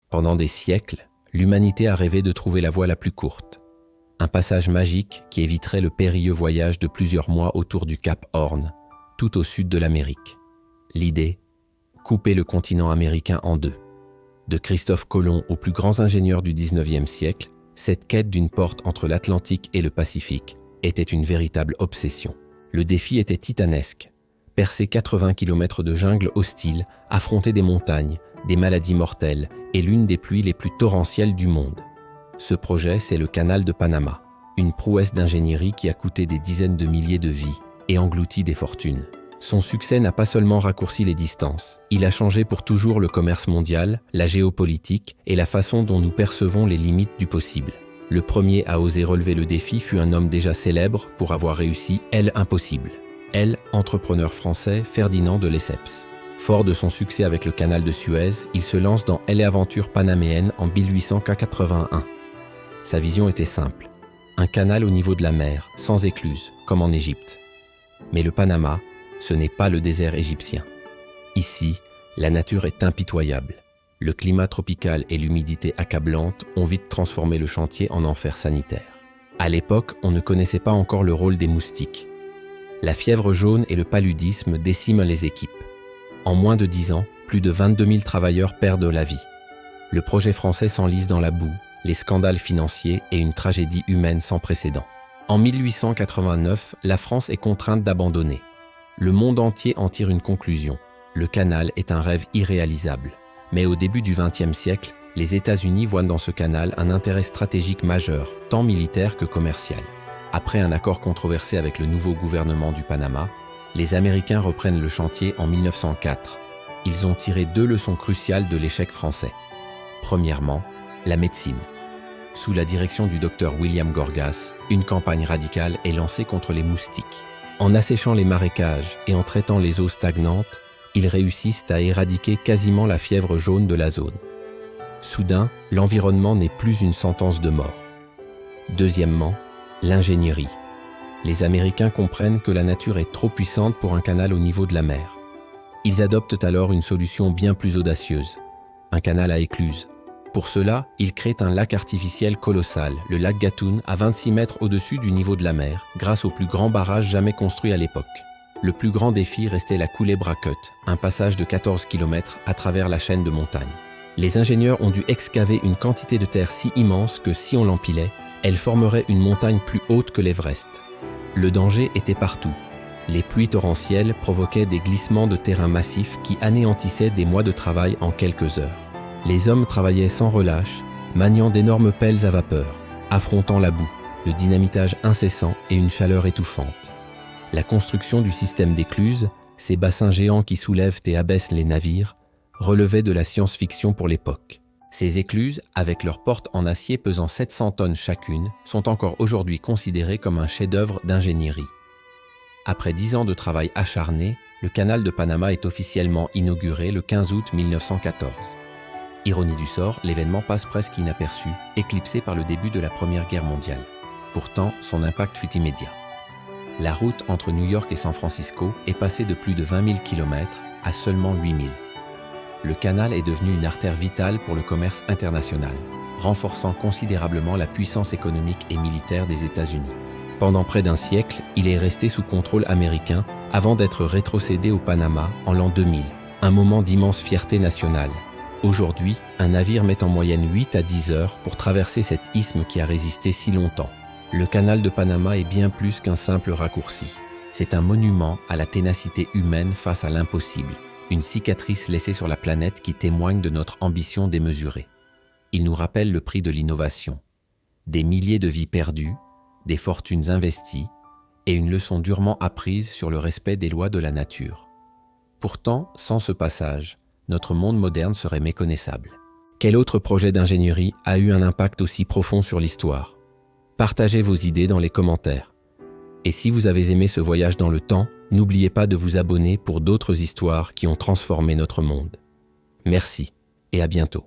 Pendant des siècles, l'humanité a rêvé de trouver la voie la plus courte. Un passage magique qui éviterait le périlleux voyage de plusieurs mois autour du Cap Horn, tout au sud de l'Amérique. L'idée, couper le continent américain en deux. De Christophe Colomb aux plus grands ingénieurs du XIXe siècle, cette quête d'une porte entre l'Atlantique et le Pacifique était une véritable obsession. Le défi était titanesque. Percer 80 km de jungle hostile, affronter des montagnes, des maladies mortelles et l'une des pluies les plus torrentielles du monde. Ce projet, c'est le canal de Panama, une prouesse d'ingénierie qui a coûté des dizaines de milliers de vies et englouti des fortunes. Son succès n'a pas seulement raccourci les distances, il a changé pour toujours le commerce mondial, la géopolitique et la façon dont nous percevons les limites du possible. Le premier à oser relever le défi fut un homme déjà célèbre pour avoir réussi l'impossible. Entrepreneur français Ferdinand de Lesseps. Fort de son succès avec le canal de Suez, il se lance dans l'aventure panaméenne en 1881. Sa vision était simple, un canal au niveau de la mer, sans écluse, comme en Égypte. Mais le Panama, ce n'est pas le désert égyptien. Ici, la nature est impitoyable. Le climat tropical et l'humidité accablante ont vite transformé le chantier en enfer sanitaire. À l'époque, on ne connaissait pas encore le rôle des moustiques. La fièvre jaune et le paludisme déciment les équipes. En moins de 10 ans, plus de 22 000 travailleurs perdent la vie. Le projet français s'enlise dans la boue, les scandales financiers et une tragédie humaine sans précédent. En 1889, la France est contrainte d'abandonner. Le monde entier en tire une conclusion. Le canal est un rêve irréalisable. Mais au début du XXe siècle, les États-Unis voient dans ce canal un intérêt stratégique majeur, tant militaire que commercial. Après un accord controversé avec le nouveau gouvernement du Panama, les Américains reprennent le chantier en 1904. Ils ont tiré 2 leçons cruciales de l'échec français. Premièrement, la médecine. Sous la direction du docteur William Gorgas, une campagne radicale est lancée contre les moustiques. En asséchant les marécages et en traitant les eaux stagnantes, ils réussissent à éradiquer quasiment la fièvre jaune de la zone. Soudain, l'environnement n'est plus une sentence de mort. Deuxièmement, l'ingénierie. Les Américains comprennent que la nature est trop puissante pour un canal au niveau de la mer. Ils adoptent alors une solution bien plus audacieuse, un canal à écluse. Pour cela, ils créent un lac artificiel colossal, le lac Gatun, à 26 mètres au-dessus du niveau de la mer, grâce au plus grand barrage jamais construit à l'époque. Le plus grand défi restait la Culebra Cut, un passage de 14 km à travers la chaîne de montagnes. Les ingénieurs ont dû excaver une quantité de terre si immense que si on l'empilait, elle formerait une montagne plus haute que l'Everest. Le danger était partout. Les pluies torrentielles provoquaient des glissements de terrain massifs qui anéantissaient des mois de travail en quelques heures. Les hommes travaillaient sans relâche, maniant d'énormes pelles à vapeur, affrontant la boue, le dynamitage incessant et une chaleur étouffante. La construction du système d'écluses, ces bassins géants qui soulèvent et abaissent les navires, relevait de la science-fiction pour l'époque. Ces écluses, avec leurs portes en acier pesant 700 tonnes chacune, sont encore aujourd'hui considérées comme un chef-d'œuvre d'ingénierie. Après 10 ans de travail acharné, le canal de Panama est officiellement inauguré le 15 août 1914. Ironie du sort, l'événement passe presque inaperçu, éclipsé par le début de la Première Guerre mondiale. Pourtant, son impact fut immédiat. La route entre New York et San Francisco est passée de plus de 20 000 km à seulement 8 000. Le canal est devenu une artère vitale pour le commerce international, renforçant considérablement la puissance économique et militaire des États-Unis. Pendant près d'un siècle, il est resté sous contrôle américain avant d'être rétrocédé au Panama en l'an 2000, un moment d'immense fierté nationale. Aujourd'hui, un navire met en moyenne 8 à 10 heures pour traverser cet isthme qui a résisté si longtemps. Le canal de Panama est bien plus qu'un simple raccourci. C'est un monument à la ténacité humaine face à l'impossible, une cicatrice laissée sur la planète qui témoigne de notre ambition démesurée. Il nous rappelle le prix de l'innovation, des milliers de vies perdues, des fortunes investies et une leçon durement apprise sur le respect des lois de la nature. Pourtant, sans ce passage, notre monde moderne serait méconnaissable. Quel autre projet d'ingénierie a eu un impact aussi profond sur l'histoire ? Partagez vos idées dans les commentaires. Et si vous avez aimé ce voyage dans le temps, n'oubliez pas de vous abonner pour d'autres histoires qui ont transformé notre monde. Merci et à bientôt.